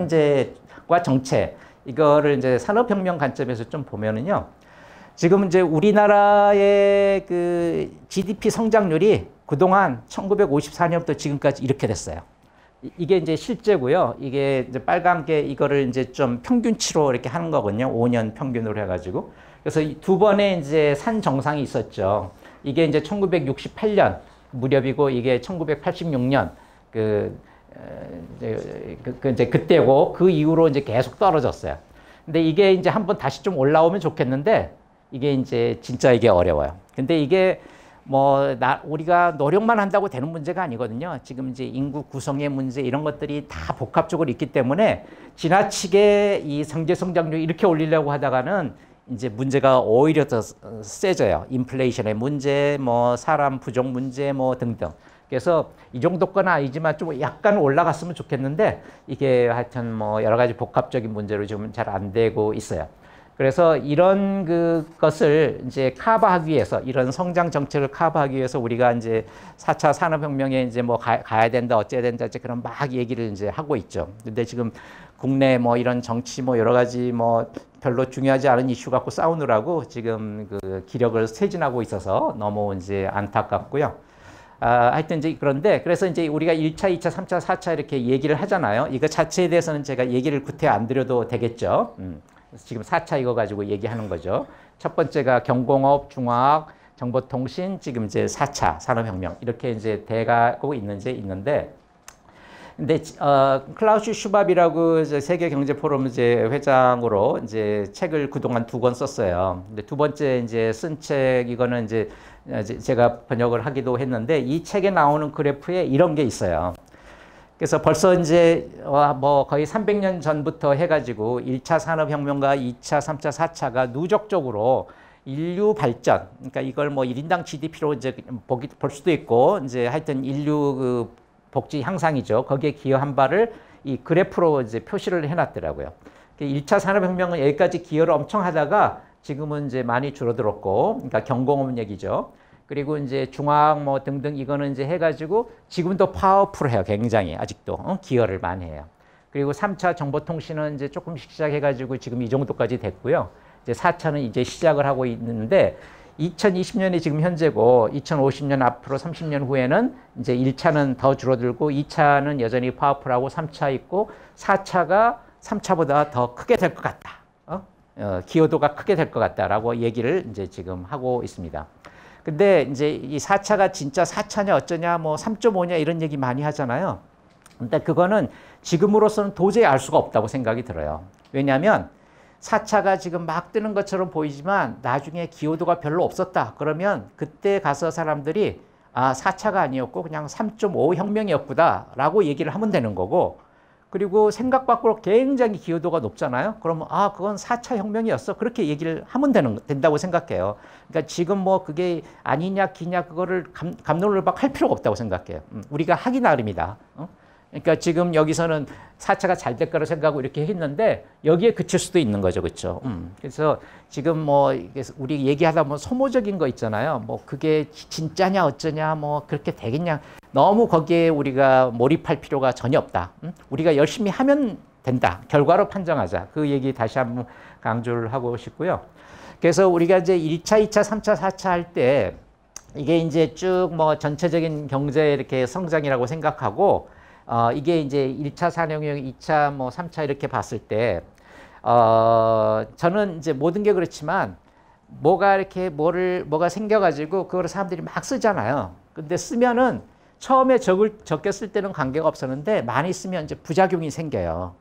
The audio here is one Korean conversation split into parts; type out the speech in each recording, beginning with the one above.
경제과 정책 이거를 이제 산업혁명 관점에서 좀 보면은요. 지금 이제 우리나라의 그 GDP 성장률이 그동안 1954년부터 지금까지 이렇게 됐어요. 이게 이제 실제고요. 이게 이제 빨간 게 이거를 이제 좀 평균치로 이렇게 하는 거거든요. 5년 평균으로 해가지고. 그래서 두 번의 이제 산 정상이 있었죠. 이게 이제 1968년 무렵이고 이게 1986년 이제 그때고 그 이후로 이제 계속 떨어졌어요. 근데 이게 이제 한번 다시 좀 올라오면 좋겠는데 이게 이제 진짜 이게 어려워요. 근데 이게 뭐 우리가 노력만 한다고 되는 문제가 아니거든요. 지금 이제 인구 구성의 문제 이런 것들이 다 복합적으로 있기 때문에 지나치게 이 경제 성장률 이렇게 올리려고 하다가는 이제 문제가 오히려 더 세져요. 인플레이션의 문제, 뭐 사람 부족 문제 뭐 등등. 그래서 이 정도건 아니지만 좀 약간 올라갔으면 좋겠는데 이게 하여튼 뭐 여러 가지 복합적인 문제로 지금 잘 안 되고 있어요. 그래서 이런 것을 이제 커버하기 위해서 이런 성장 정책을 커버하기 위해서 우리가 이제 4차 산업혁명에 이제 뭐 가야 된다 어째야 된다 이제 그런 막 얘기를 이제 하고 있죠. 근데 지금 국내 뭐 이런 정치 뭐 여러 가지 뭐 별로 중요하지 않은 이슈 갖고 싸우느라고 지금 그 기력을 쇠진하고 있어서 너무 이제 안타깝고요. 하여튼 이제 그런데 그래서 이제 우리가 1차, 2차, 3차, 4차 이렇게 얘기를 하잖아요. 이거 자체에 대해서는 제가 얘기를 구태 안 드려도 되겠죠. 지금 4차 이거 가지고 얘기하는 거죠. 첫 번째가 경공업, 중화학, 정보통신, 지금 이제 4차 산업혁명 이렇게 이제 돼가고 있는데 근데 클라우스 슈밥이라고 세계 경제 포럼 이제 회장으로 이제 책을 그동안 2권 썼어요. 근데 두 번째 이제 쓴 책 이거는 이제 제가 번역을 하기도 했는데 이 책에 나오는 그래프에 이런 게 있어요. 그래서 벌써 이제 뭐 거의 300년 전부터 해가지고 1차 산업혁명과 2차, 3차, 4차가 누적적으로 인류 발전, 그러니까 이걸 뭐 1인당 GDP로 이제 볼 수도 있고, 이제 하여튼 인류 그 복지 향상이죠. 거기에 기여한 바를 이 그래프로 이제 표시를 해놨더라고요. 1차 산업혁명은 여기까지 기여를 엄청 하다가 지금은 이제 많이 줄어들었고, 그러니까 경공업 얘기죠. 그리고 이제 중화학 뭐 등등 이거는 이제 해가지고 지금도 파워풀해요. 굉장히 아직도 기여를 많이 해요. 그리고 3차 정보통신은 이제 조금씩 시작해가지고 지금 이 정도까지 됐고요. 이제 4차는 이제 시작을 하고 있는데 2020년이 지금 현재고 2050년 앞으로 30년 후에는 이제 1차는 더 줄어들고 2차는 여전히 파워풀하고 3차 있고 4차가 3차보다 더 크게 될 것 같다. 기여도가 크게 될 것 같다라고 얘기를 이제 지금 하고 있습니다. 근데 이제 이 4차가 진짜 4차냐 어쩌냐 뭐 3.5냐 이런 얘기 많이 하잖아요. 근데 그거는 지금으로서는 도저히 알 수가 없다고 생각이 들어요. 왜냐하면 4차가 지금 막 뜨는 것처럼 보이지만 나중에 기여도가 별로 없었다. 그러면 그때 가서 사람들이 4차가 아니었고 그냥 3.5 혁명이었구나 라고 얘기를 하면 되는 거고, 그리고 생각 밖으로 굉장히 기여도가 높잖아요. 그러면 그건 4차 혁명이었어. 그렇게 얘기를 하면 된다고 생각해요. 그러니까 지금 뭐 그게 아니냐 기냐 그거를 갑론을박 할 필요가 없다고 생각해요. 우리가 하기 나름이다. 그러니까 지금 여기서는 4차가 잘 될 거라고 생각하고 이렇게 했는데 여기에 그칠 수도 있는 거죠. 그렇죠? 그래서 지금 뭐 우리 얘기하다 보면 소모적인 거 있잖아요. 뭐 그게 진짜냐 어쩌냐 뭐 그렇게 되겠냐. 너무 거기에 우리가 몰입할 필요가 전혀 없다. 우리가 열심히 하면 된다. 결과로 판정하자. 그 얘기 다시 한번 강조를 하고 싶고요. 그래서 우리가 이제 1차, 2차, 3차, 4차 할 때 이게 이제 쭉 뭐 전체적인 경제 이렇게 성장이라고 생각하고 이게 이제 1차 산업혁명, 2차 뭐 3차 이렇게 봤을 때 저는 이제 모든 게 그렇지만 뭐가 생겨가지고 그걸 사람들이 막 쓰잖아요. 근데 쓰면은 처음에 적게 쓸 때는 관계가 없었는데 많이 쓰면 이제 부작용이 생겨요.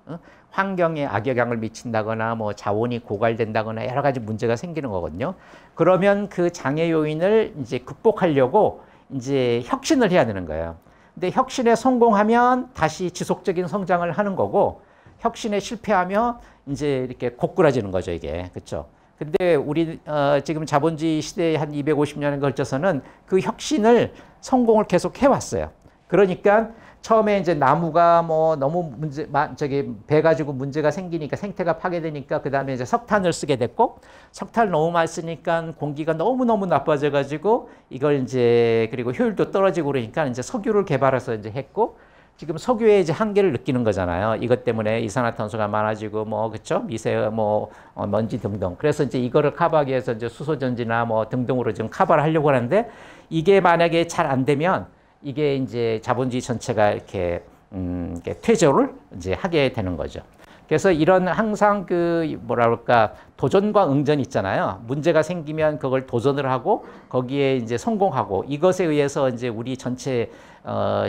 환경에 악영향을 미친다거나 뭐 자원이 고갈된다거나 여러 가지 문제가 생기는 거거든요. 그러면 그 장애 요인을 이제 극복하려고 이제 혁신을 해야 되는 거예요. 근데 혁신에 성공하면 다시 지속적인 성장을 하는 거고, 혁신에 실패하면 이제 이렇게 고꾸라지는 거죠, 이게. 그렇죠? 근데 우리 지금 자본주의 시대에 한 250년에 걸쳐서는 그 혁신을 성공을 계속 해왔어요. 그러니까 처음에 이제 나무가 뭐 너무 배 가지고 문제가 생기니까 생태가 파괴되니까 그 다음에 이제 석탄을 쓰게 됐고, 석탄을 너무 많이 쓰니까 공기가 너무너무 나빠져가지고 이걸 이제 그리고 효율도 떨어지고 그러니까 이제 석유를 개발해서 이제 했고, 지금 석유의 이제 한계를 느끼는 거잖아요. 이것 때문에 이산화탄소가 많아지고 뭐 그쵸? 미세 뭐 먼지 등등. 그래서 이제 이거를 커버하기 위해서 이제 수소전지나 뭐 등등으로 지금 커버를 하려고 하는데 이게 만약에 잘 안 되면 이게 이제 자본주의 전체가 이렇게 퇴조를 이제 하게 되는 거죠. 그래서 이런 항상 그 뭐라 그럴까 도전과 응전이 있잖아요. 문제가 생기면 그걸 도전을 하고 거기에 이제 성공하고 이것에 의해서 이제 우리 전체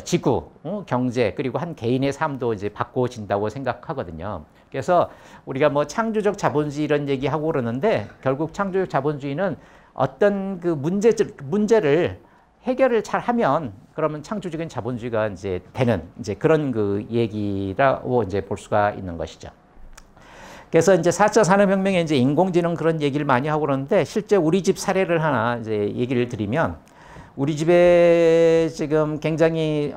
지구, 경제 그리고 한 개인의 삶도 이제 바꿔진다고 생각하거든요. 그래서 우리가 뭐 창조적 자본주의 이런 얘기하고 그러는데 결국 창조적 자본주의는 어떤 그 문제를 해결을 잘 하면 그러면 창조적인 자본주의가 이제 되는 이제 그런 그 얘기라고 이제 볼 수가 있는 것이죠. 그래서 이제 4차 산업혁명에 이제 인공지능 그런 얘기를 많이 하고 그러는데 실제 우리 집 사례를 하나 이제 얘기를 드리면 우리 집에 지금 굉장히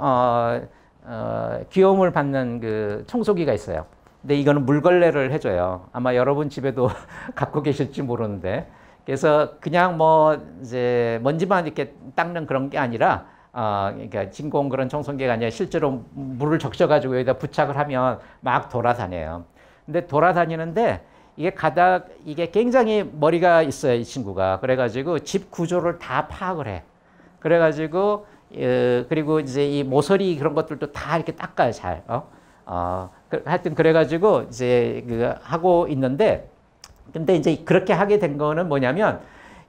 귀여움을 받는 그 청소기가 있어요. 근데 이거는 물걸레를 해줘요. 아마 여러분 집에도 갖고 계실지 모르는데 그래서 그냥 뭐 이제 먼지만 이렇게 닦는 그런 게 아니라 그러니까 진공 그런 청소기가 아니라 실제로 물을 적셔가지고 여기다 부착을 하면 막 돌아다녀요. 근데 돌아다니는데 이게 굉장히 머리가 있어요, 이 친구가. 그래가지고 집 구조를 다 파악을 해. 그래가지고 그리고 이제 이 모서리 그런 것들도 다 이렇게 닦아요, 잘. 하여튼 그래가지고 이제 그 하고 있는데. 근데 이제 그렇게 하게 된 거는 뭐냐면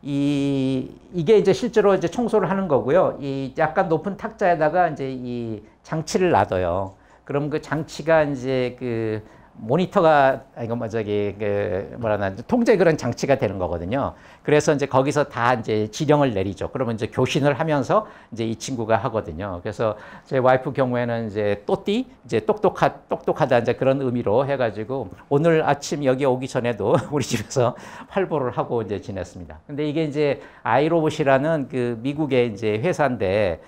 이게 이제 실제로 이제 청소를 하는 거고요. 이 약간 높은 탁자에다가 이제 이 장치를 놔둬요. 그럼 그 장치가 이제 그 모니터가 이거 뭐 저기 그 뭐라나 통제 그런 장치가 되는 거거든요. 그래서 이제 거기서 다 이제 지령을 내리죠. 그러면 이제 교신을 하면서 이제 이 친구가 하거든요. 그래서 제 와이프 경우에는 이제 또띠 이제 똑똑하다 이제 그런 의미로 해가지고 오늘 아침 여기 오기 전에도 우리 집에서 활보를 하고 이제 지냈습니다. 근데 이게 이제 아이로봇이라는 그 미국의 이제 회사인데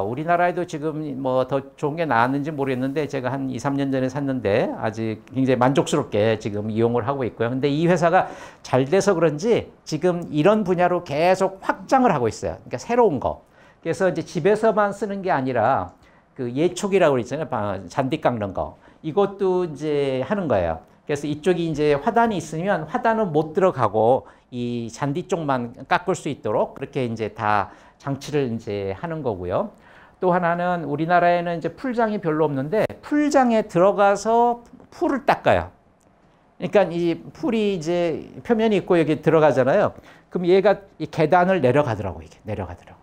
우리나라에도 지금 뭐 더 좋은 게 나왔는지 모르겠는데 제가 한 2, 3년 전에 샀는데 아직 굉장히 만족스럽게 지금 이용을 하고 있고요. 근데 이 회사가 잘 돼서 그런지 지금 이런 분야로 계속 확장을 하고 있어요. 그러니까 새로운 거. 그래서 이제 집에서만 쓰는 게 아니라 그 예촉이라고 그러잖아요. 잔디 깎는 거. 이것도 이제 하는 거예요. 그래서 이쪽이 이제 화단이 있으면 화단은 못 들어가고 이 잔디 쪽만 깎을 수 있도록 그렇게 이제 다 장치를 이제 하는 거고요. 또 하나는 우리나라에는 이제 풀장이 별로 없는데 풀장에 들어가서 풀을 닦아요. 그러니까 이 풀이 이제 표면이 있고 여기 들어가잖아요. 그럼 얘가 이 계단을 내려가더라고, 이게 내려가더라고.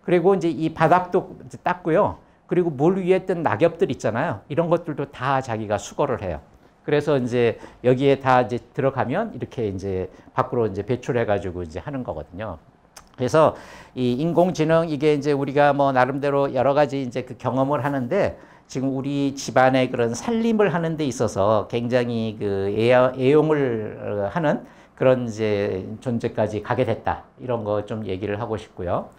그리고 이제 이 바닥도 이제 닦고요. 그리고 물 위에 뜬 낙엽들 있잖아요. 이런 것들도 다 자기가 수거를 해요. 그래서 이제 여기에 다 이제 들어가면 이렇게 이제 밖으로 이제 배출해가지고 이제 하는 거거든요. 그래서 이 인공지능 이게 이제 우리가 뭐 나름대로 여러 가지 이제 그 경험을 하는데 지금 우리 집안의 그런 살림을 하는 데 있어서 굉장히 그 애용을 하는 그런 이제 존재까지 가게 됐다. 이런 거 좀 얘기를 하고 싶고요.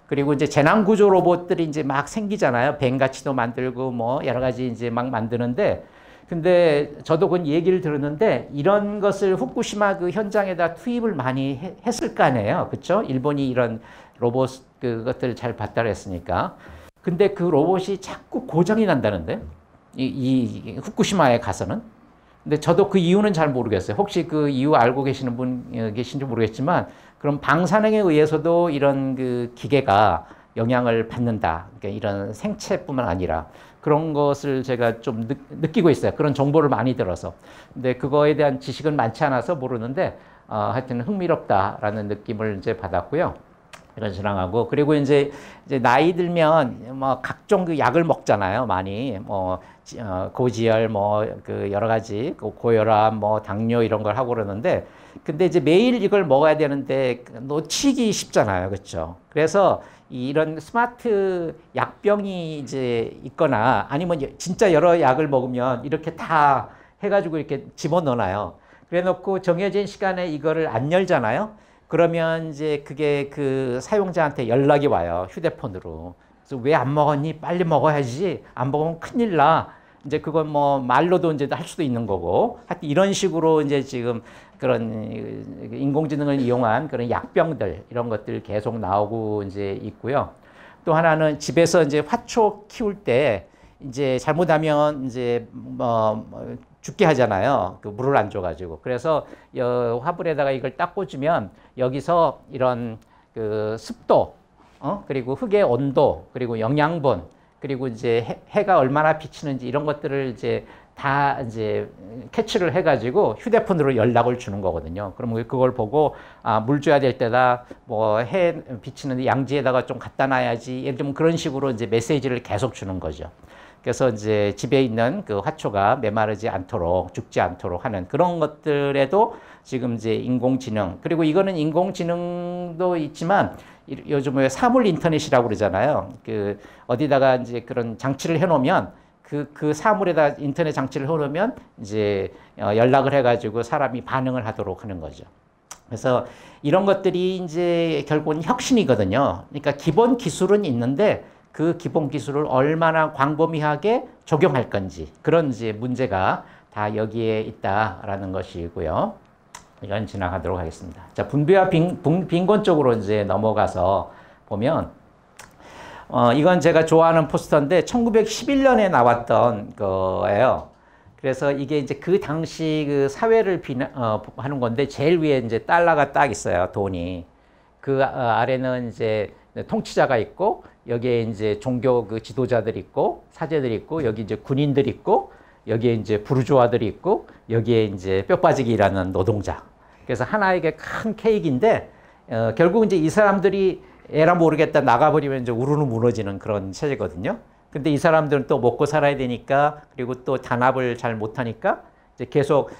그리고 이제 재난구조 로봇들이 이제 막 생기잖아요. 뱅가치도 만들고 뭐 여러 가지 이제 막 만드는데 근데 저도 그 얘기를 들었는데 이런 것을 후쿠시마 그 현장에다 투입을 많이 했을 거 아니에요. 그렇죠? 일본이 이런 로봇 그것들을 잘 발달을 했으니까. 근데 그 로봇이 자꾸 고장이 난다는데 이 후쿠시마에 가서는. 근데 저도 그 이유는 잘 모르겠어요. 혹시 그 이유 알고 계시는 분 계신지 모르겠지만 그럼 방사능에 의해서도 이런 그 기계가 영향을 받는다. 그러니까 이런 생체뿐만 아니라 그런 것을 제가 좀 느끼고 있어요. 그런 정보를 많이 들어서. 근데 그거에 대한 지식은 많지 않아서 모르는데 하여튼 흥미롭다라는 느낌을 이제 받았고요. 이런 신앙하고 그리고 이제 나이 들면 뭐 각종 그 약을 먹잖아요. 많이 뭐 고지혈 뭐 그 여러 가지 고혈압 뭐 당뇨 이런 걸 하고 그러는데 근데 이제 매일 이걸 먹어야 되는데 놓치기 쉽잖아요. 그렇죠? 그래서 이런 스마트 약병이 이제 있거나 아니면 진짜 여러 약을 먹으면 이렇게 다 해가지고 이렇게 집어넣어놔요. 그래 놓고 정해진 시간에 이거를 안 열잖아요. 그러면 이제 그게 그 사용자한테 연락이 와요. 휴대폰으로. 그래서 왜 안 먹었니? 빨리 먹어야지. 안 먹으면 큰일 나. 이제 그건 뭐 말로도 이제 할 수도 있는 거고. 하여튼 이런 식으로 이제 지금 그런 인공지능을 이용한 그런 약병들 이런 것들 계속 나오고 이제 있고요. 또 하나는 집에서 이제 화초 키울 때 이제 잘못하면 이제 죽게 하잖아요. 그 물을 안 줘가지고. 그래서 화분에다가 이걸 딱 꽂으면 여기서 이런 그 습도, 그리고 흙의 온도, 그리고 영양분, 그리고 이제 해가 얼마나 비치는지 이런 것들을 이제 다 이제 캐치를 해가지고 휴대폰으로 연락을 주는 거거든요. 그러면 그걸 보고 물 줘야 될 때다, 뭐 해 비치는 양지에다가 좀 갖다 놔야지, 예를 들면 그런 식으로 이제 메시지를 계속 주는 거죠. 그래서 이제 집에 있는 그 화초가 메마르지 않도록, 죽지 않도록 하는 그런 것들에도 지금 이제 인공지능, 그리고 이거는 인공지능도 있지만 요즘 왜 사물 인터넷이라고 그러잖아요. 그 어디다가 이제 그런 장치를 해놓으면 그 사물에다 인터넷 장치를 해놓으면 이제 연락을 해가지고 사람이 반응을 하도록 하는 거죠. 그래서 이런 것들이 이제 결국은 혁신이거든요. 그러니까 기본 기술은 있는데 그 기본 기술을 얼마나 광범위하게 적용할 건지, 그런 이제 문제가 다 여기에 있다라는 것이고요. 이건 지나가도록 하겠습니다. 자, 분배와 빈곤 쪽으로 이제 넘어가서 보면, 이건 제가 좋아하는 포스터인데 1911년에 나왔던 거예요. 그래서 이게 이제 그 당시 그 사회를 하는 건데 제일 위에 이제 달러가 딱 있어요, 돈이. 그 아래는 이제 통치자가 있고, 여기에 이제 종교 그 지도자들이 있고, 사제들이 있고, 여기 이제 군인들이 있고, 여기에 이제 부르주아들이 있고, 여기에 이제 뼈빠지기 일하는 노동자. 그래서 하나의 큰 케이크인데, 결국 이제 이 사람들이 에라 모르겠다 나가버리면 이제 우르르 무너지는 그런 체제거든요. 근데 이 사람들은 또 먹고 살아야 되니까, 그리고 또 단합을 잘 못하니까, 이제 계속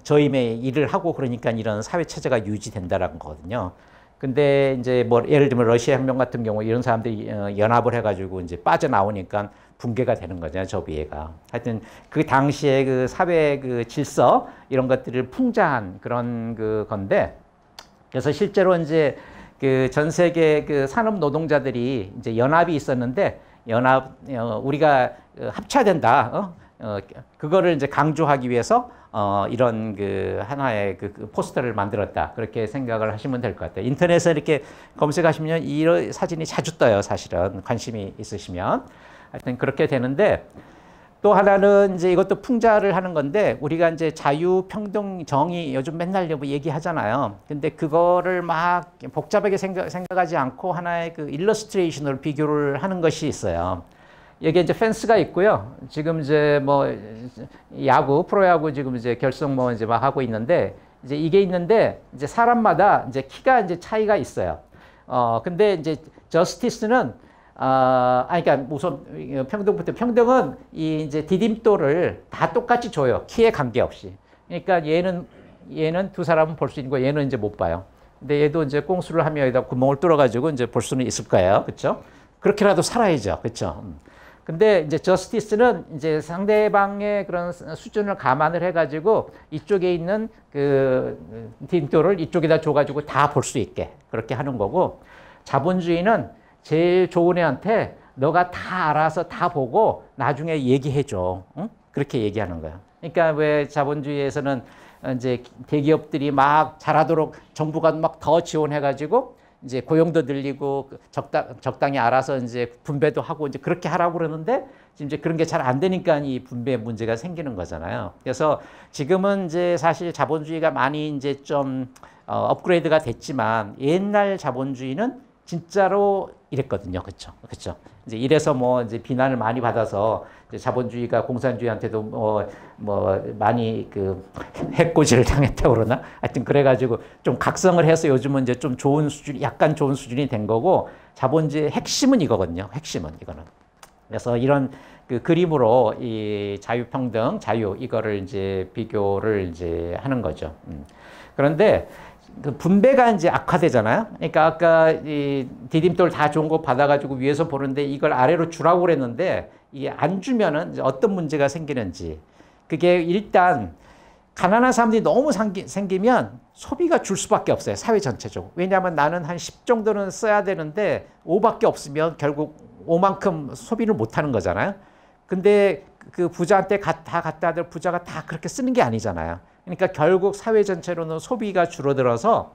저임의 일을 하고 그러니까 이런 사회 체제가 유지된다라는 거거든요. 근데 이제 뭐 예를 들면 러시아 혁명 같은 경우 이런 사람들이 연합을 해가지고 이제 빠져나오니까 붕괴가 되는 거잖아요, 저 위에가. 하여튼 그 당시에 그 사회 그 질서 이런 것들을 풍자한 그런 그 건데, 그래서 실제로 이제 그 전 세계 그 산업 노동자들이 이제 연합이 있었는데 우리가 합쳐야 된다. 그거를 이제 강조하기 위해서 이런 그 하나의 그 포스터를 만들었다. 그렇게 생각을 하시면 될 것 같아요. 인터넷에 이렇게 검색하시면 이런 사진이 자주 떠요, 사실은. 관심이 있으시면. 하여튼 그렇게 되는데, 또 하나는 이제 이것도 풍자를 하는 건데, 우리가 이제 자유, 평등, 정의 요즘 맨날 얘기하잖아요. 근데 그거를 막 복잡하게 생각하지 않고 하나의 그 일러스트레이션으로 비교를 하는 것이 있어요. 여기 이제 펜스가 있고요. 지금 이제 뭐 야구, 프로야구 지금 이제 결승 뭐 이제 막 하고 있는데, 이제 이게 있는데 이제 사람마다 이제 키가 이제 차이가 있어요. 근데 이제 저스티스는 그러니까 우선 평등은 이 이제 디딤돌을 다 똑같이 줘요. 키에 관계없이. 그러니까 얘는 두 사람은 볼 수 있는 거, 얘는 이제 못 봐요. 근데 얘도 이제 꽁수를 하면 여기다 구멍을 뚫어가지고 이제 볼 수는 있을 거예요. 그렇죠? 그렇게라도 살아야죠. 그렇죠? 근데 이제 저스티스는 이제 상대방의 그런 수준을 감안을 해가지고 이쪽에 있는 그 디딤돌을 이쪽에다 줘가지고 다 볼 수 있게 그렇게 하는 거고, 자본주의는 제일 좋은 애한테 너가 다 알아서 다 보고 나중에 얘기해줘. 응? 그렇게 얘기하는 거야. 그러니까 왜 자본주의에서는 이제 대기업들이 막 잘하도록 정부가 막 더 지원해가지고 이제 고용도 늘리고 적당히 알아서 이제 분배도 하고 이제 그렇게 하라고 그러는데, 지금 이제 그런 게 잘 안 되니까 이 분배 문제가 생기는 거잖아요. 그래서 지금은 이제 사실 자본주의가 많이 이제 좀 업그레이드가 됐지만, 옛날 자본주의는 진짜로 이랬거든요. 그렇죠? 그렇죠? 이제 이래서 뭐 이제 비난을 많이 받아서 이제 자본주의가 공산주의한테도 뭐 많이 그 해코지를 당했다고 그러나? 하여튼 그래가지고 좀 각성을 해서 요즘은 이제 좀 좋은 수준, 약간 좋은 수준이 된 거고, 자본주의의 핵심은 이거거든요. 핵심은 이거는. 그래서 이런 그 그림으로 이 자유평등, 자유 이거를 이제 비교를 이제 하는 거죠. 그런데 그 분배가 이제 악화되잖아요. 그러니까 아까 이 디딤돌 다 좋은 거 받아가지고 위에서 보는데 이걸 아래로 주라고 그랬는데, 이게 안 주면은 이제 어떤 문제가 생기는지. 그게 일단 가난한 사람들이 너무 생기면 소비가 줄 수밖에 없어요. 사회 전체적으로. 왜냐하면 나는 한 10 정도는 써야 되는데 5밖에 없으면 결국 5만큼 소비를 못 하는 거잖아요. 근데 그 부자한테 다 갖다 들 부자가 다 그렇게 쓰는 게 아니잖아요. 그러니까 결국 사회 전체로는 소비가 줄어들어서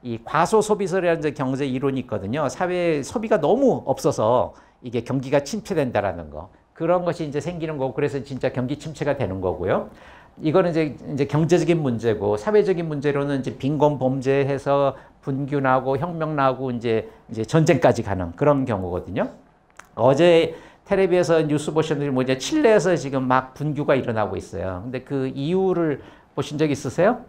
이 과소소비설이라는 경제 이론이 있거든요. 사회 소비가 너무 없어서 이게 경기가 침체된다라는 거. 그런 것이 이제 생기는 거고 그래서 진짜 경기 침체가 되는 거고요. 이거는 이제 경제적인 문제고 사회적인 문제로는 이제 빈곤 범죄해서 분규 나고 혁명 나고 이제 전쟁까지 가는 그런 경우거든요. 어제 텔레비에서 뉴스 보셨는지 뭐냐 칠레에서 지금 막 분규가 일어나고 있어요. 근데 그 이유를 보신 적 있으세요?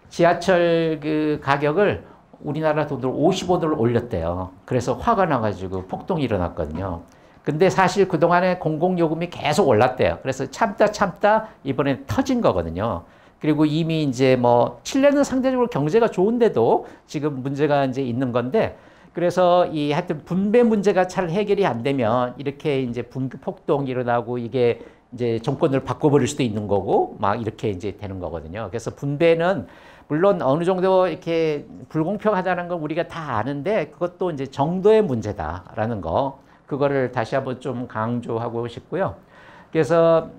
지하철 그 가격을 우리나라 돈으로 55도를 올렸대요. 그래서 화가 나가지고 폭동이 일어났거든요. 근데 사실 그동안에 공공요금이 계속 올랐대요. 그래서 참다 이번에 터진 거거든요. 그리고 이미 이제 뭐 칠레는 상대적으로 경제가 좋은데도 지금 문제가 이제 있는 건데 그래서 이 하여튼 분배 문제가 잘 해결이 안 되면 이렇게 이제 분규 폭동이 일어나고 이게 이제 정권을 바꿔버릴 수도 있는 거고 막 이렇게 이제 되는 거거든요. 그래서 분배는 물론 어느 정도 이렇게 불공평하다는 걸 우리가 다 아는데 그것도 이제 정도의 문제다라는 거 그거를 다시 한번 좀 강조하고 싶고요. 그래서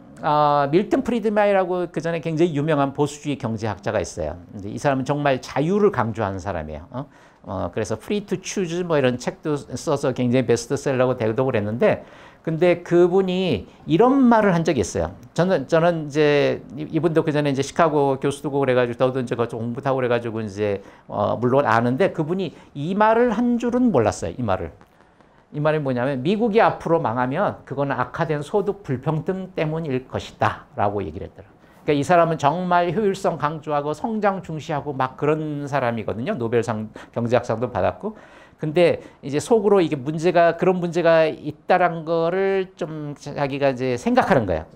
밀턴 프리드만이라고 그 전에 굉장히 유명한 보수주의 경제학자가 있어요. 이 사람은 정말 자유를 강조하는 사람이에요. 그래서 프리 투 추즈 뭐 이런 책도 써서 굉장히 베스트셀러고 되고 그랬는데 근데 그분이 이런 말을 한 적이 있어요. 저는 이제 이분도 그 전에 이제 시카고 교수도 그래가지고 저도 이제 공부도 하고 그래가지고 이제 물론 아는데 그분이 이 말을 한 줄은 몰랐어요. 이 말이 뭐냐면 미국이 앞으로 망하면 그거는 악화된 소득 불평등 때문일 것이다 라고 얘기를 했더라고요. 그러니까 이 사람은 정말 효율성 강조하고 성장 중시하고 막 그런 사람이거든요. 노벨상 경제학상도 받았고. 근데 이제 속으로 이게 그런 문제가 있다란 거를 좀 자기가 이제 생각하는 거예요.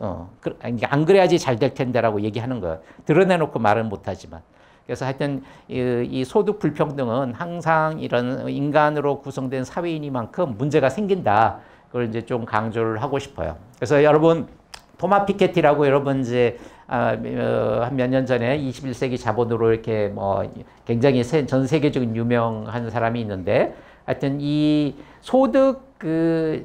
안 그래야지 잘 될 텐데라고 얘기하는 거예요. 드러내놓고 말은 못하지만. 그래서 하여튼 이 소득 불평등은 항상 이런 인간으로 구성된 사회이니만큼 문제가 생긴다. 그걸 이제 좀 강조를 하고 싶어요. 그래서 여러분 토마 피케티라고 여러분 이제 한 몇 년 전에 21세기 자본으로 이렇게 뭐 굉장히 전 세계적인 유명한 사람이 있는데 하여튼 이 소득 그러니까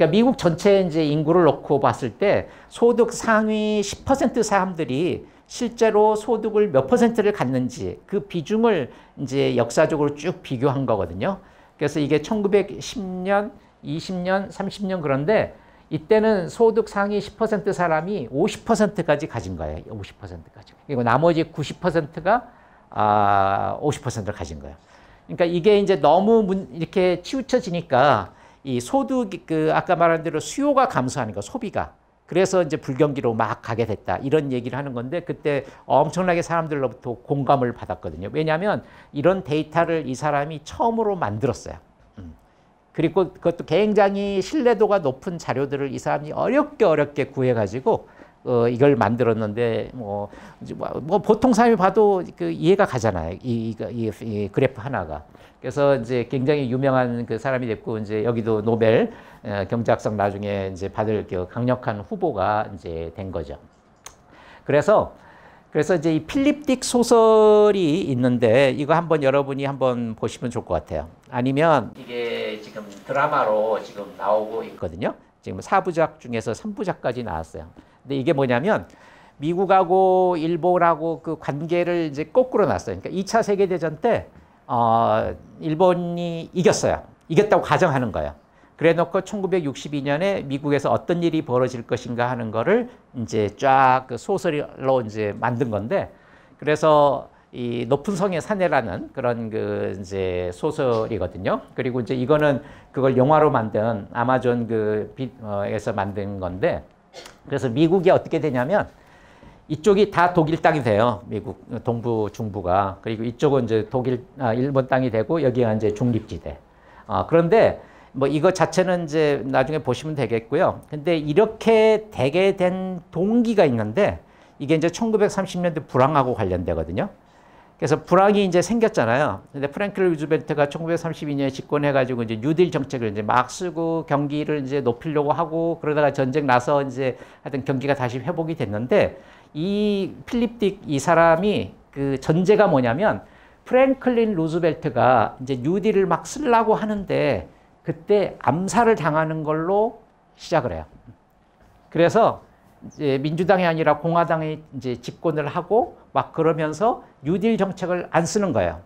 미국 전체 이제 인구를 놓고 봤을 때 소득 상위 10% 사람들이 실제로 소득을 몇 퍼센트를 갖는지 그 비중을 이제 역사적으로 쭉 비교한 거거든요. 그래서 이게 1910년, 20년, 30년 그런데 이때는 소득 상위 10% 사람이 50%까지 가진 거예요. 50%까지. 그리고 나머지 90%가 50%를 가진 거예요. 그러니까 이게 이제 너무 이렇게 치우쳐지니까 이 소득 아까 말한 대로 수요가 감소하는 거, 소비가. 그래서 이제 불경기로 막 가게 됐다. 이런 얘기를 하는 건데 그때 엄청나게 사람들로부터 공감을 받았거든요. 왜냐하면 이런 데이터를 이 사람이 처음으로 만들었어요. 그리고 그것도 굉장히 신뢰도가 높은 자료들을 이 사람이 어렵게 구해가지고 이걸 만들었는데 뭐 보통 사람이 봐도 그 이해가 가잖아요. 이 그래프 하나가. 그래서 이제 굉장히 유명한 그 사람이 됐고 이제 여기도 노벨 경제학상 나중에 이제 받을 강력한 후보가 이제 된 거죠. 그래서 이제 이 필립 딕 소설이 있는데 이거 한번 여러분이 한번 보시면 좋을 것 같아요. 아니면 이게 지금 드라마로 지금 나오고 있거든요. 지금 4부작 중에서 3부작까지 나왔어요. 근데 이게 뭐냐면 미국하고 일본하고 그 관계를 이제 거꾸로 놨어요. 그러니까 2차 세계대전 때 일본이 이겼어요. 이겼다고 가정하는 거예요. 그래 놓고 1962년에 미국에서 어떤 일이 벌어질 것인가 하는 거를 이제 쫙 그 소설로 이제 만든 건데 그래서 이 높은 성의 사내라는 그런 그 이제 소설이거든요. 그리고 이제 이거는 그걸 영화로 만든 아마존 에서 만든 건데 그래서 미국이 어떻게 되냐면 이쪽이 다 독일 땅이 돼요. 미국 동부 중부가. 그리고 이쪽은 이제 일본 땅이 되고 여기가 이제 중립지대. 그런데 뭐 이거 자체는 이제 나중에 보시면 되겠고요. 근데 이렇게 되게 된 동기가 있는데 이게 이제 1930년대 불황하고 관련되거든요. 그래서 불황이 이제 생겼잖아요. 근데 프랭클린 루즈벨트가 1932년에 집권해가지고 이제 뉴딜 정책을 이제 막 쓰고 경기를 이제 높이려고 하고 그러다가 전쟁 나서 이제 하여튼 경기가 다시 회복이 됐는데 이 필립 딕 이 사람이 그 전제가 뭐냐면 프랭클린 루즈벨트가 이제 뉴딜을 막 쓰려고 하는데 그때 암살을 당하는 걸로 시작을 해요. 그래서 이제 민주당이 아니라 공화당이 이제 집권을 하고 막 그러면서 뉴딜 정책을 안 쓰는 거예요.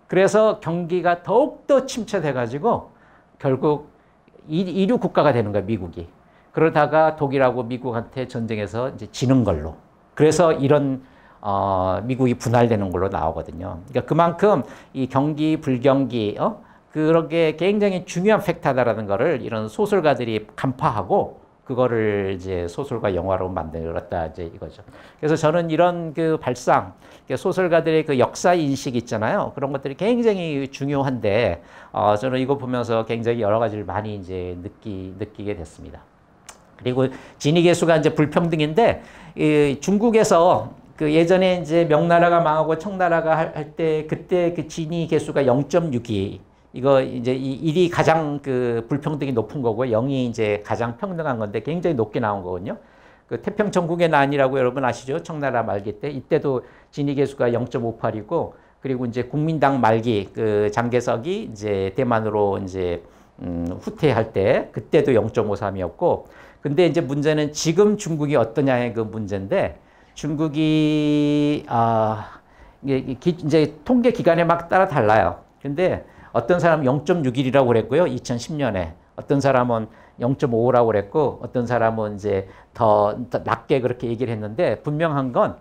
그래서 경기가 더욱더 침체돼가지고 결국 이류 국가가 되는 거예요, 미국이. 그러다가 독일하고 미국한테 전쟁에서 이제 지는 걸로. 그래서 이런 미국이 분할되는 걸로 나오거든요. 그러니까 그만큼 이 경기, 불경기, 그런 게 굉장히 중요한 팩터다라는 거를 이런 소설가들이 간파하고 그거를 이제 소설과 영화로 만들었다 이제 이거죠. 그래서 저는 이런 그 발상, 소설가들의 그 역사 인식 있잖아요. 그런 것들이 굉장히 중요한데 저는 이거 보면서 굉장히 여러 가지를 많이 이제 느끼게 됐습니다. 그리고 진위계수가 이제 불평등인데 이 중국에서 그 예전에 이제 명나라가 망하고 청나라가 할 때 그때 그 진위계수가 0.62 이거 이제 이 1이 가장 그 불평등이 높은 거고 0이 이제 가장 평등한 건데 굉장히 높게 나온 거거든요. 그 태평천국의 난이라고 여러분 아시죠? 청나라 말기 때 이때도 진위계수가 0.58이고 그리고 이제 국민당 말기 그 장개석이 이제 대만으로 이제 후퇴할 때 그때도 0.53이었고 근데 이제 문제는 지금 중국이 어떠냐의 그 문제인데 중국이 이제 통계 기간에 막 따라 달라요. 근데 어떤 사람은 0.61이라고 그랬고요. 2010년에. 어떤 사람은 0.5라고 그랬고 어떤 사람은 이제 더 낮게 그렇게 얘기를 했는데 분명한 건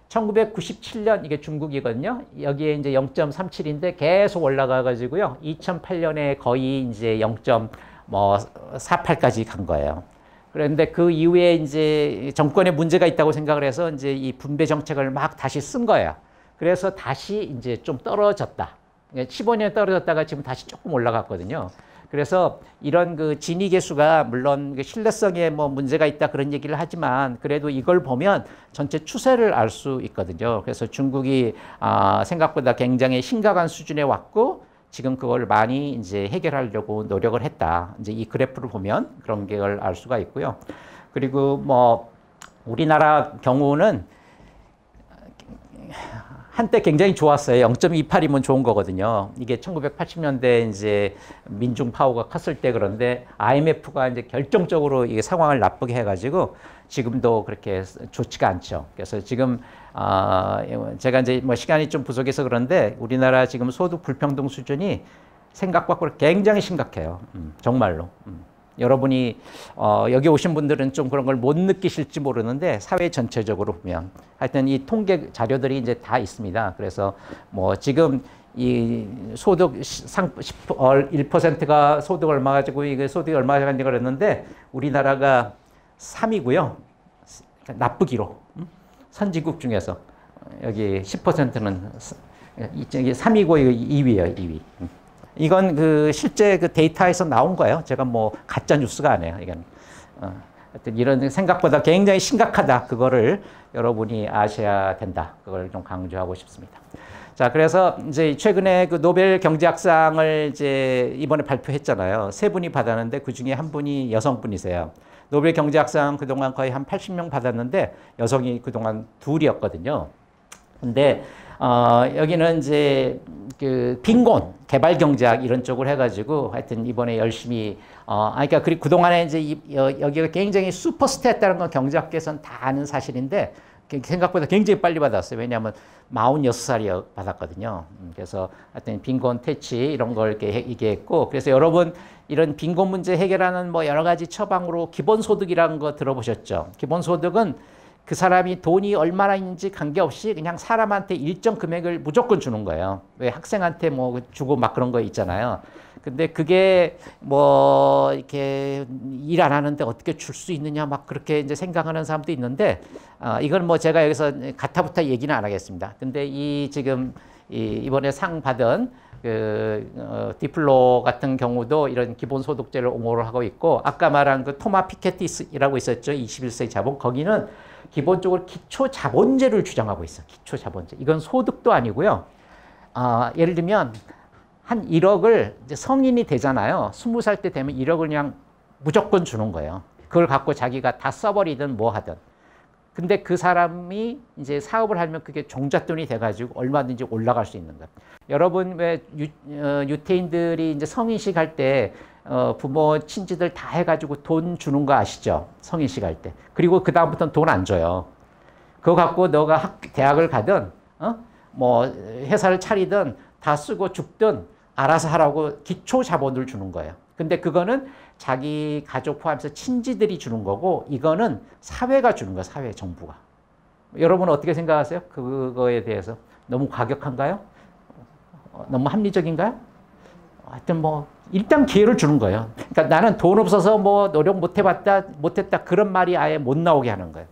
1997년 이게 중국이거든요. 여기에 이제 0.37인데 계속 올라가 가지고요. 2008년에 거의 이제 0.48까지 간 거예요. 그런데 그 이후에 이제 정권에 문제가 있다고 생각을 해서 이제 이 분배 정책을 막 다시 쓴 거예요. 그래서 다시 이제 좀 떨어졌다. 15년 떨어졌다가 지금 다시 조금 올라갔거든요. 그래서 이런 그 진위계수가 물론 그 신뢰성에 뭐 문제가 있다 그런 얘기를 하지만 그래도 이걸 보면 전체 추세를 알 수 있거든요. 그래서 중국이 생각보다 굉장히 심각한 수준에 왔고 지금 그걸 많이 이제 해결하려고 노력을 했다. 이제 이 그래프를 보면 그런 걸 알 수가 있고요. 그리고 뭐 우리나라 경우는 한때 굉장히 좋았어요. 0.28이면 좋은 거거든요. 이게 1980년대 이제 민중 파워가 컸을 때 그런데 IMF가 이제 결정적으로 이게 상황을 나쁘게 해가지고 지금도 그렇게 좋지가 않죠. 그래서 지금 제가 이제 뭐 시간이 좀 부족해서 그런데 우리나라 지금 소득 불평등 수준이 생각 밖으로 굉장히 심각해요. 정말로. 여러분이 여기 오신 분들은 좀 그런 걸 못 느끼실지 모르는데 사회 전체적으로 보면 하여튼 이 통계 자료들이 이제 다 있습니다. 그래서 뭐 지금 이 소득 1%가 소득 얼마 가지고 이게 소득이 얼마 가지고 그랬는데 우리나라가 3위고요. 나쁘기로 선진국 중에서 여기 10%는 이게 3위고 2위예요, 2위. 이건 그 실제 그 데이터에서 나온 거예요. 제가 뭐 가짜 뉴스가 아니에요. 이건 하여튼 이런 생각보다 굉장히 심각하다. 그거를 여러분이 아셔야 된다. 그걸 좀 강조하고 싶습니다. 자, 그래서 이제 최근에 그 노벨 경제학상을 이제 이번에 발표했잖아요. 3분이 받았는데 그 중에 한 분이 여성분이세요. 노벨 경제학상 그동안 거의 한 80명 받았는데 여성이 그동안 2이었거든요. 근데 여기는 이제 그 빈곤, 개발 경제학 이런 쪽을 해가지고 하여튼 이번에 열심히 그러니까 그동안에 이제 여기가 굉장히 슈퍼스타였다는 건 경제학계에서는 다 아는 사실인데 생각보다 굉장히 빨리 받았어요. 왜냐하면 46살이 받았거든요. 그래서 하여튼 빈곤 퇴치 이런 걸 이렇게 얘기했고 그래서 여러분 이런 빈곤 문제 해결하는 뭐 여러 가지 처방으로 기본소득이라는 거 들어보셨죠? 기본소득은 그 사람이 돈이 얼마나 있는지 관계없이 그냥 사람한테 일정 금액을 무조건 주는 거예요. 왜 학생한테 뭐 주고 막 그런 거 있잖아요. 근데 그게 뭐 이렇게 일 안 하는데 어떻게 줄 수 있느냐 막 그렇게 이제 생각하는 사람도 있는데 이건 뭐 제가 여기서 가타부타 얘기는 안 하겠습니다. 근데 이 지금 이번에 상 받은 그 디플로 같은 경우도 이런 기본소득제를 옹호를 하고 있고 아까 말한 그 토마 피케티스라고 있었죠. 21세기 자본 거기는 기본적으로 기초자본제를 주장하고 있어. 기초자본제. 이건 소득도 아니고요. 예를 들면 한 1억을 이제 성인이 되잖아요. 20살 때 되면 1억을 그냥 무조건 주는 거예요. 그걸 갖고 자기가 다 써버리든 뭐 하든. 근데 그 사람이 이제 사업을 하면 그게 종잣돈이 돼가지고 얼마든지 올라갈 수 있는 거예요. 여러분 왜 유태인들이 이제 성인식 할 때 부모 친지들 다 해가지고 돈 주는 거 아시죠? 성인식 할 때. 그리고 그 다음부터는 돈 안 줘요. 그거 갖고 너가 대학을 가든 뭐 회사를 차리든 다 쓰고 죽든 알아서 하라고 기초 자본을 주는 거예요. 근데 그거는 자기 가족 포함해서 친지들이 주는 거고 이거는 사회가 주는 거야. 사회, 정부가. 여러분은 어떻게 생각하세요? 그거에 대해서 너무 과격한가요? 너무 합리적인가요? 하여튼 뭐 일단 기회를 주는 거예요. 그러니까 나는 돈 없어서 뭐 노력 못했다 그런 말이 아예 못 나오게 하는 거예요.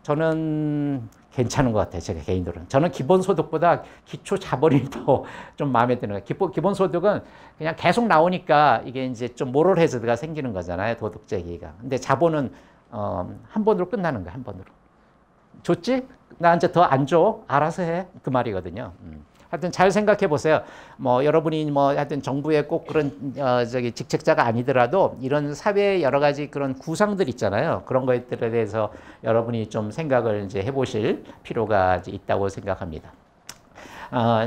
저는 괜찮은 것 같아요. 제가 개인적으로는. 저는 기본소득보다 기초자본이 더 좀 마음에 드는 거예요. 기본소득은 그냥 계속 나오니까 이게 이제 좀 모럴 해저드가 생기는 거잖아요. 도덕제기가. 근데 자본은 한 번으로 끝나는 거예요. 한 번으로. 줬지? 나한테 더 안 줘? 알아서 해. 그 말이거든요. 하여튼 잘 생각해 보세요. 뭐 여러분이 뭐 하여튼 정부의 꼭 그런 직책자가 아니더라도 이런 사회의 여러 가지 그런 구상들 있잖아요. 그런 것들에 대해서 여러분이 좀 생각을 이제 해보실 필요가 이제 있다고 생각합니다.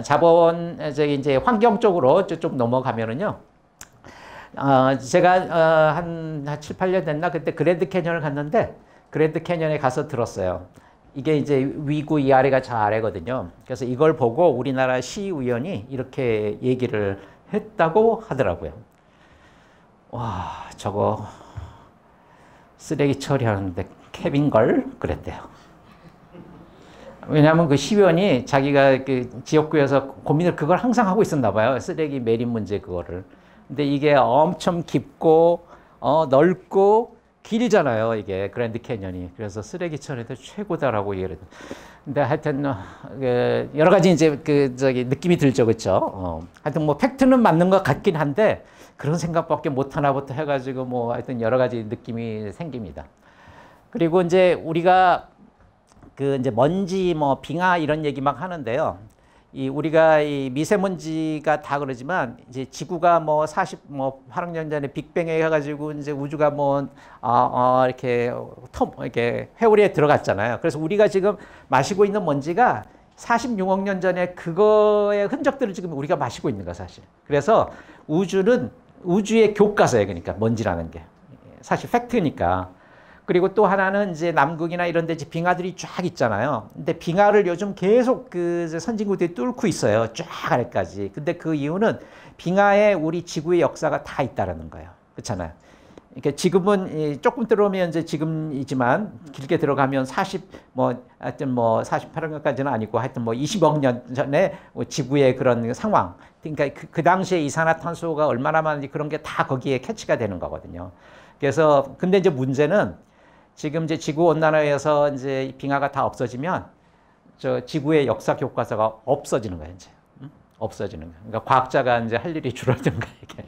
자본 이제 환경 쪽으로 좀 넘어가면은요. 제가 한 7, 8년 됐나 그때 그랜드 캐년을 갔는데 그랜드 캐년에 가서 들었어요. 이게 이제 위구 이 아래가 저 아래거든요. 그래서 이걸 보고 우리나라 시의원이 이렇게 얘기를 했다고 하더라고요. 와, 저거 쓰레기 처리하는데 캡인걸? 그랬대요. 왜냐하면 그 시의원이 자기가 그 지역구에서 고민을 그걸 항상 하고 있었나 봐요. 쓰레기 매립 문제 그거를. 근데 이게 엄청 깊고 넓고 길잖아요, 이게 그랜드 캐년이. 그래서 쓰레기 처리도 최고다라고 얘기를 해요. 근데 하여튼 여러 가지 이제 느낌이 들죠, 그렇죠? 하여튼 뭐 팩트는 맞는 것 같긴 한데 그런 생각밖에 못 하나부터 해가지고 뭐 하여튼 여러 가지 느낌이 생깁니다. 그리고 이제 우리가 그 이제 먼지 뭐 빙하 이런 얘기 막 하는데요. 우리가 이 미세먼지가 다 그러지만 이제 지구가 뭐 48억 년 전에 빅뱅에 해가지고 이제 우주가 뭐 이렇게 회오리에 들어갔잖아요. 그래서 우리가 지금 마시고 있는 먼지가 46억 년 전에 그거의 흔적들을 지금 우리가 마시고 있는 거야, 사실. 그래서 우주는 우주의 교과서예요, 그러니까 먼지라는 게 사실 팩트니까. 그리고 또 하나는 이제 남극이나 이런 데 빙하들이 쫙 있잖아요. 근데 빙하를 요즘 계속 그 선진국들이 뚫고 있어요. 쫙 아래까지. 근데 그 이유는 빙하에 우리 지구의 역사가 다 있다라는 거예요. 그렇잖아요. 그러니까 지금은 조금 들어오면 이제 지금이지만 길게 들어가면 하여튼 뭐 48억 년까지는 아니고 하여튼 뭐 20억 년 전에 지구의 그런 상황. 그러니까 그 당시에 이산화탄소가 얼마나 많은지 그런 게 다 거기에 캐치가 되는 거거든요. 그래서 근데 이제 문제는 지금 이제 지구 온난화에서 이제 빙하가 다 없어지면 저 지구의 역사 교과서가 없어지는 거예요, 이제. 없어지는 거예요. 그러니까 과학자가 이제 할 일이 줄어든가 이게.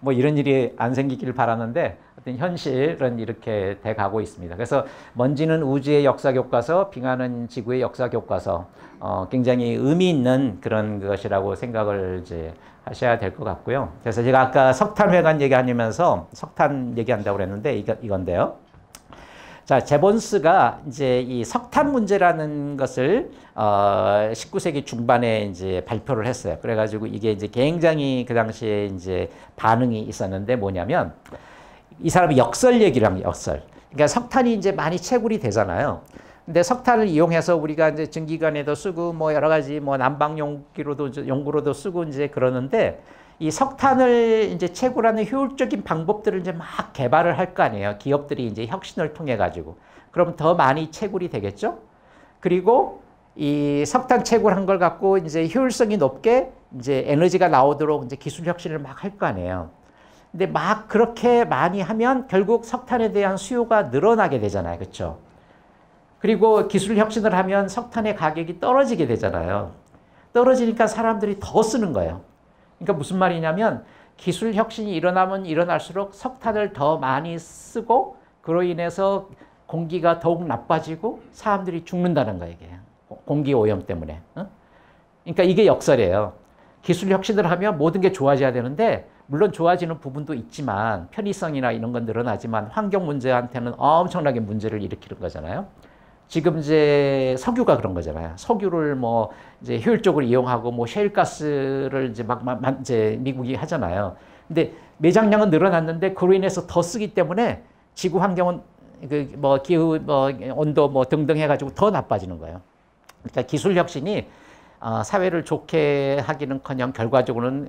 뭐 이런 일이 안 생기길 바라는데 어떤 현실은 이렇게 돼 가고 있습니다. 그래서 먼지는 우주의 역사 교과서, 빙하는 지구의 역사 교과서. 굉장히 의미 있는 그런 것이라고 생각을 이제 하셔야 될 것 같고요. 그래서 제가 아까 석탄회관 얘기하면서 석탄 얘기한다고 그랬는데 이건데요. 자, 제본스가 이제 이 석탄 문제라는 것을 19세기 중반에 이제 발표를 했어요. 그래가지고 이게 이제 굉장히 그 당시에 이제 반응이 있었는데 뭐냐면 이 사람이 역설 얘기를 합니다. 역설. 그러니까 석탄이 이제 많이 채굴이 되잖아요. 근데 석탄을 이용해서 우리가 이제 전기관에도 쓰고 뭐 여러 가지 뭐 난방 용구로도 쓰고 이제 그러는데 이 석탄을 이제 채굴하는 효율적인 방법들을 이제 막 개발을 할 거 아니에요. 기업들이 이제 혁신을 통해 가지고. 그럼 더 많이 채굴이 되겠죠? 그리고 이 석탄 채굴한 걸 갖고 이제 효율성이 높게 이제 에너지가 나오도록 이제 기술 혁신을 막 할 거 아니에요. 근데 막 그렇게 많이 하면 결국 석탄에 대한 수요가 늘어나게 되잖아요. 그렇죠? 그리고 기술 혁신을 하면 석탄의 가격이 떨어지게 되잖아요. 떨어지니까 사람들이 더 쓰는 거예요. 그러니까 무슨 말이냐면 기술 혁신이 일어나면 일어날수록 석탄을 더 많이 쓰고 그로 인해서 공기가 더욱 나빠지고 사람들이 죽는다는 거예요. 이게. 공기 오염 때문에. 그러니까 이게 역설이에요. 기술 혁신을 하면 모든 게 좋아져야 되는데 물론 좋아지는 부분도 있지만 편의성이나 이런 건 늘어나지만 환경 문제한테는 엄청나게 문제를 일으키는 거잖아요. 지금 이제 석유가 그런 거잖아요. 석유를 뭐 이제 효율적으로 이용하고 뭐 셰일가스를 이제 이제 미국이 하잖아요. 근데 매장량은 늘어났는데 그로 인해서 더 쓰기 때문에 지구 환경은 그 뭐 기후 뭐 온도 뭐 등등 해가지고 더 나빠지는 거예요. 그러니까 기술 혁신이 사회를 좋게 하기는커녕 결과적으로는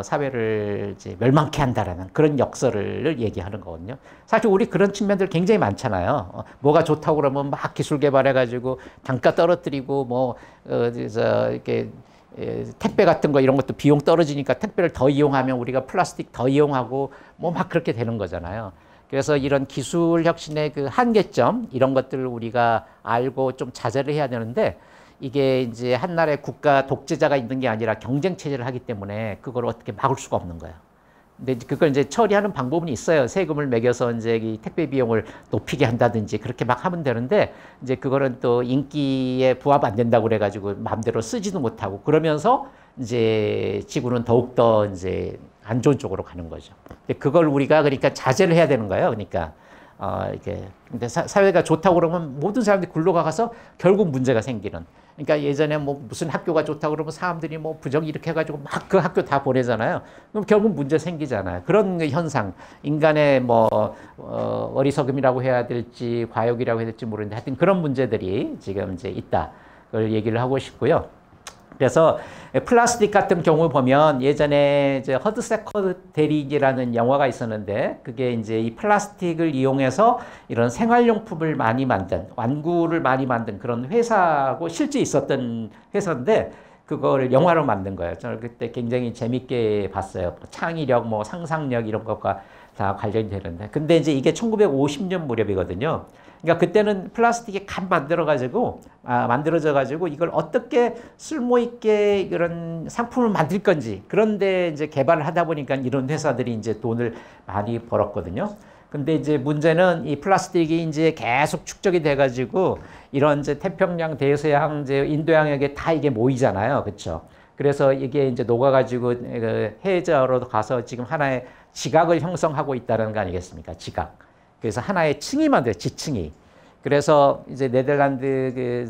사회를 이제 멸망케 한다라는 그런 역설을 얘기하는 거거든요. 사실 우리 그런 측면들 굉장히 많잖아요. 뭐가 좋다고 그러면 막 기술 개발해가지고 단가 떨어뜨리고 이렇게 택배 같은 거 이런 것도 비용 떨어지니까 택배를 더 이용하면 우리가 플라스틱 더 이용하고 뭐 막 그렇게 되는 거잖아요. 그래서 이런 기술 혁신의 그 한계점 이런 것들을 우리가 알고 좀 자제를 해야 되는데 이게 이제 한 나라의 국가 독재자가 있는 게 아니라 경쟁 체제를 하기 때문에 그걸 어떻게 막을 수가 없는 거예요. 근데 그걸 이제 처리하는 방법은 있어요. 세금을 매겨서 이제 이 택배 비용을 높이게 한다든지 그렇게 막 하면 되는데 이제 그거는 또 인기에 부합 안 된다고 그래가지고 마음대로 쓰지도 못하고 그러면서 이제 지구는 더욱더 이제 안 좋은 쪽으로 가는 거죠. 근데 그걸 우리가 그러니까 자제를 해야 되는 거예요. 그러니까 이렇게 근데 사회가 좋다고 그러면 모든 사람들이 굴러가서 결국 문제가 생기는. 그러니까 예전에 뭐 무슨 학교가 좋다고 그러면 사람들이 뭐 부정 이렇게 해가지고 막 그 학교 다 보내잖아요. 그럼 결국 문제 생기잖아요. 그런 현상, 인간의 뭐 어리석음이라고 해야 될지 과욕이라고 해야 될지 모르는데 하여튼 그런 문제들이 지금 이제 있다. 그걸 얘기를 하고 싶고요. 그래서 플라스틱 같은 경우 보면 예전에 이제 허드세커 대리기라는 영화가 있었는데 그게 이제 이 플라스틱을 이용해서 이런 생활용품을 많이 만든 완구를 많이 만든 그런 회사고 실제 있었던 회사인데 그거를 영화로 만든 거예요. 저는 그때 굉장히 재밌게 봤어요. 창의력, 뭐 상상력 이런 것과 다 관련이 되는데 근데 이제 이게 1950년 무렵이거든요. 그러니까 그때는 플라스틱이 갓 만들어져 가지고 이걸 어떻게 쓸모 있게 이런 상품을 만들 건지 그런데 이제 개발을 하다 보니까 이런 회사들이 이제 돈을 많이 벌었거든요. 근데 이제 문제는 이 플라스틱이 이제 계속 축적이 돼 가지고 이런 이제 태평양, 대서양, 이제 인도양에게 다 이게 모이잖아요. 그렇죠? 그래서 이게 이제 녹아가지고 해저로 가서 지금 하나의 지각을 형성하고 있다는 거 아니겠습니까? 지각. 그래서 하나의 층이 만들어요. 지층이. 그래서 이제 네덜란드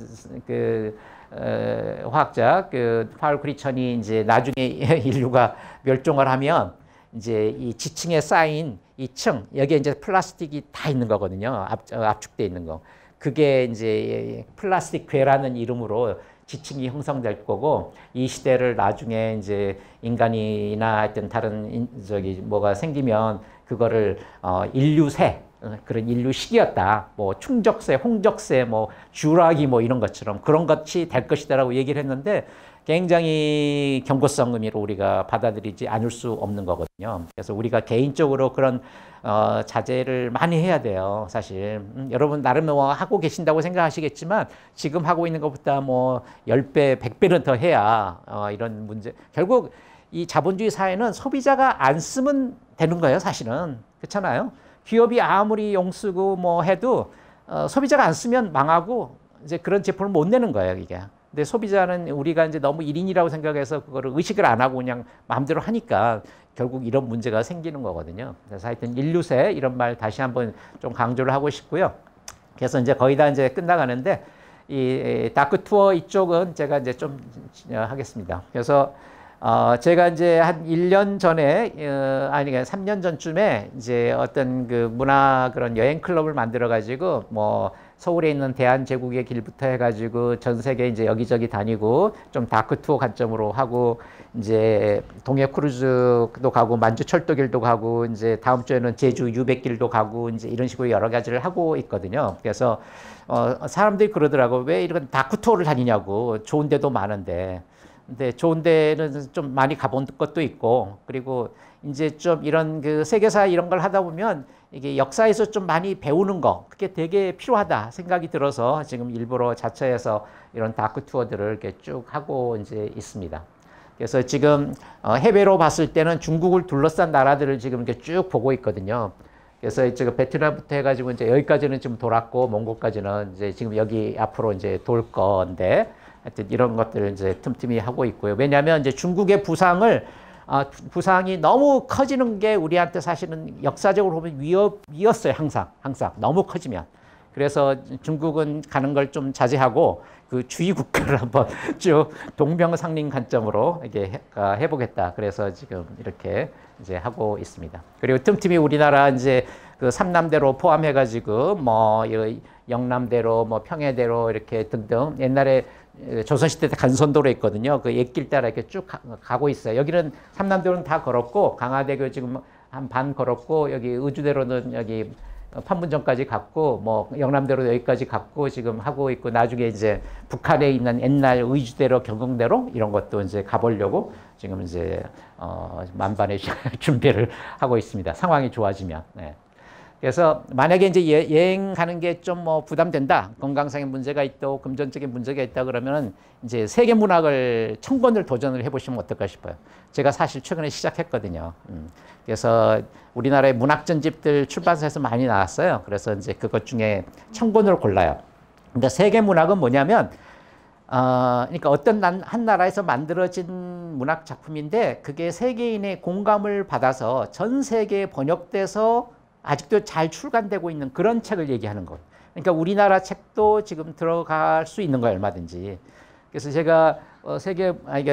화학자 파울 크리천이 이제 나중에 인류가 멸종을 하면 이제 이 지층에 쌓인 이 층, 여기에 이제 플라스틱이 다 있는 거거든요. 압축돼 있는 거. 그게 이제 플라스틱 괴라는 이름으로 지층이 형성될 거고 이 시대를 나중에 이제 인간이나 하여튼 다른 뭐가 생기면 그거를 인류세 그런 인류 시기였다. 뭐 충적세, 홍적세, 뭐 쥬라기 뭐 이런 것처럼 그런 것이 될 것이다라고 얘기를 했는데 굉장히 경고성 의미로 우리가 받아들이지 않을 수 없는 거거든요. 그래서 우리가 개인적으로 그런 자제를 많이 해야 돼요. 사실 여러분 나름 뭐 하고 계신다고 생각하시겠지만 지금 하고 있는 것보다 뭐 10배, 100배는 더 해야 이런 문제. 결국 이 자본주의 사회는 소비자가 안 쓰면 되는 거예요. 사실은. 그렇잖아요. 기업이 아무리 용쓰고 뭐 해도 소비자가 안 쓰면 망하고 이제 그런 제품을 못 내는 거예요. 이게. 근데 소비자는 우리가 이제 너무 1인이라고 생각해서 그거를 의식을 안 하고 그냥 마음대로 하니까 결국 이런 문제가 생기는 거거든요. 그래서 하여튼 인류세 이런 말 다시 한번 좀 강조를 하고 싶고요. 그래서 이제 거의 다 이제 끝나가는데 이 다크 투어 이쪽은 제가 이제 좀 하겠습니다. 그래서 제가 이제 한 1년 전에, 아니, 3년 전쯤에 이제 어떤 그 문화 그런 여행 클럽을 만들어가지고 뭐 서울에 있는 대한제국의 길부터 해가지고 전 세계 이제 여기저기 다니고 좀 다크 투어 관점으로 하고 이제 동해 크루즈도 가고 만주 철도길도 가고 이제 다음 주에는 제주 유백길도 가고 이제 이런 식으로 여러 가지를 하고 있거든요. 그래서 사람들이 그러더라고. 왜 이런 다크 투어를 다니냐고. 좋은 데도 많은데. 근데 좋은 데는 좀 많이 가본 것도 있고 그리고 이제 좀 이런 그 세계사 이런 걸 하다 보면 이게 역사에서 좀 많이 배우는 거 그게 되게 필요하다 생각이 들어서 지금 일부러 자처해서 이런 다크 투어들을 이렇게 쭉 하고 이제 있습니다. 그래서 지금 해외로 봤을 때는 중국을 둘러싼 나라들을 지금 이렇게 쭉 보고 있거든요. 그래서 지금 베트남부터 해가지고 이제 여기까지는 지금 돌았고 몽골까지는 이제 지금 여기 앞으로 이제 돌 건데 하여튼 이런 것들을 이제 틈틈이 하고 있고요. 왜냐하면 이제 중국의 부상이 너무 커지는 게 우리한테 사실은 역사적으로 보면 위협이었어요. 항상 너무 커지면. 그래서 중국은 가는 걸 좀 자제하고 그 주위 국가를 한번 쭉 동병상련 관점으로 이렇게 해보겠다. 그래서 지금 이렇게 이제 하고 있습니다. 그리고 틈틈이 우리나라 이제 그 삼남대로 포함해가지고 뭐 영남대로, 뭐 평해대로 이렇게 등등 옛날에 조선시대 때 간선도로 있거든요. 그 옛길 따라 이렇게 쭉 가고 있어요. 여기는 삼남대로는 다 걸었고 강화대교 지금 한 반 걸었고 여기 의주대로는 여기 판문점까지 갔고 뭐 영남대로 여기까지 갔고 지금 하고 있고 나중에 이제 북한에 있는 옛날 의주대로 경공대로 이런 것도 이제 가보려고 지금 이제 만반의 준비를 하고 있습니다. 상황이 좋아지면. 네. 그래서 만약에 이제 여행 가는 게 좀 뭐 부담된다, 건강상의 문제가 있고 금전적인 문제가 있다 그러면은 이제 세계 문학을 1000권을 도전을 해보시면 어떨까 싶어요. 제가 사실 최근에 시작했거든요. 그래서 우리나라의 문학 전집들 출판사에서 많이 나왔어요. 그래서 이제 그것 중에 1000권을 골라요. 근데 세계 문학은 뭐냐면, 그러니까 어떤 한 나라에서 만들어진 문학 작품인데 그게 세계인의 공감을 받아서 전 세계에 번역돼서 아직도 잘 출간되고 있는 그런 책을 얘기하는 것. 그러니까 우리나라 책도 지금 들어갈 수 있는 거예요, 얼마든지. 그래서 제가 세계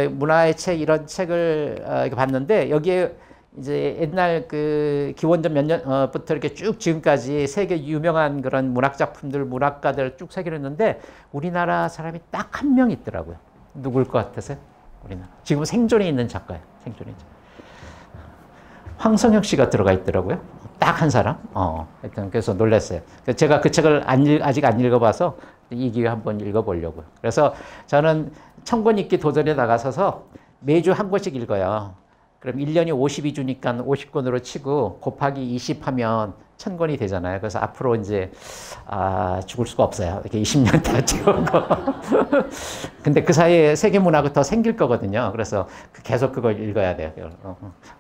문화의 책 이런 책을 봤는데 여기에 이제 옛날 그 기원전 몇 년부터 이렇게 쭉 지금까지 세계 유명한 그런 문학 작품들, 문학가들 쭉 새겨냈는데 우리나라 사람이 딱 한 명 있더라고요. 누굴 것 같으세요? 우리나라. 지금 생존에 있는 작가예요. 생존에 있는. 황성혁 씨가 들어가 있더라고요. 딱 한 사람. 하여튼 그래서 놀랐어요. 제가 그 책을 아직 안 읽어봐서 이 기회에 한번 읽어보려고요. 그래서 저는 1000권 읽기 도전에 나가서서 매주 한 권씩 읽어요. 그럼 1년이 52주니까 50권으로 치고 곱하기 20 하면 1000권이 되잖아요. 그래서 앞으로 이제 죽을 수가 없어요. 이렇게 20년 다 찍은 거. 근데 그 사이에 세계문학이 더 생길 거거든요. 그래서 계속 그걸 읽어야 돼요.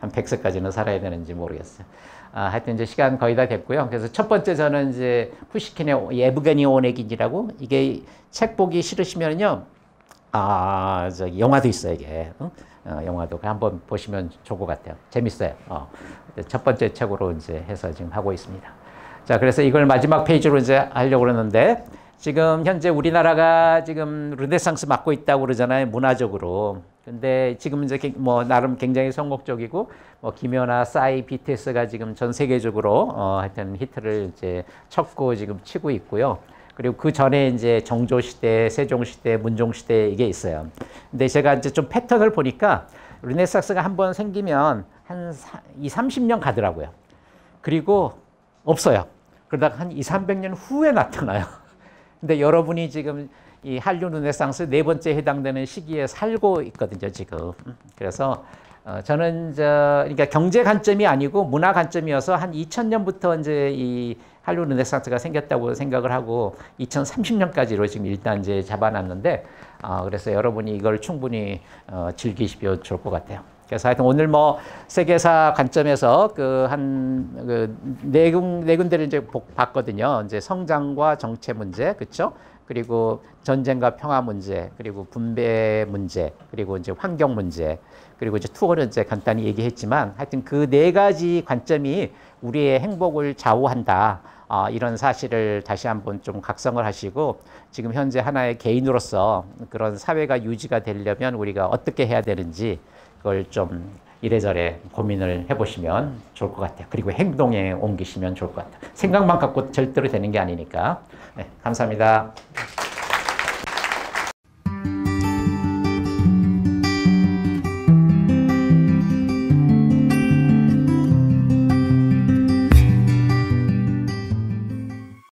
한 100세까지는 살아야 되는지 모르겠어요. 하여튼 이제 시간 거의 다 됐고요. 그래서 첫 번째 저는 이제 푸시킨의 예브게니 오네긴이라고, 이게 책 보기 싫으시면요. 저기 영화도 있어요, 이게. 영화도 한번 보시면 좋을 것 같아요. 재밌어요. 첫 번째 책으로 이제 해서 지금 하고 있습니다. 자, 그래서 이걸 마지막 페이지로 이제 하려고 그러는데, 지금 현재 우리나라가 지금 르네상스 맞고 있다고 그러잖아요, 문화적으로. 근데 지금 이제 뭐 나름 굉장히 성공적이고, 뭐 김연아, 싸이, BTS가 지금 전 세계적으로 하여튼 히트를 이제 쳤고 지금 치고 있고요. 그리고 그 전에 이제 정조시대, 세종시대, 문종시대 이게 있어요. 근데 제가 이제 좀 패턴을 보니까 르네상스가 한번 생기면 한 30년 가더라고요. 그리고 없어요. 그러다가 한 300년 후에 나타나요. 근데 여러분이 지금 이 한류 르네상스 네 번째 해당되는 시기에 살고 있거든요, 지금. 그래서 저는 그러니까 경제 관점이 아니고 문화 관점이어서 한 2000년부터 이제 이 한류 르네상스가 생겼다고 생각을 하고 2030년까지로 지금 일단 이제 잡아놨는데, 그래서 여러분이 이걸 충분히 즐기시면 좋을 것 같아요. 그래서 하여튼 오늘 뭐 세계사 관점에서 네 군데를 이제 봤거든요. 이제 성장과 정체 문제, 그렇죠? 그리고 전쟁과 평화 문제, 그리고 분배 문제, 그리고 이제 환경 문제, 그리고 이제 투어는 이제 간단히 얘기했지만 하여튼 그 네 가지 관점이 우리의 행복을 좌우한다. 이런 사실을 다시 한번 좀 각성을 하시고, 지금 현재 하나의 개인으로서 그런 사회가 유지가 되려면 우리가 어떻게 해야 되는지 그걸 좀 이래저래 고민을 해보시면 좋을 것 같아요. 그리고 행동에 옮기시면 좋을 것 같아요. 생각만 갖고 절대로 되는 게 아니니까. 네, 감사합니다.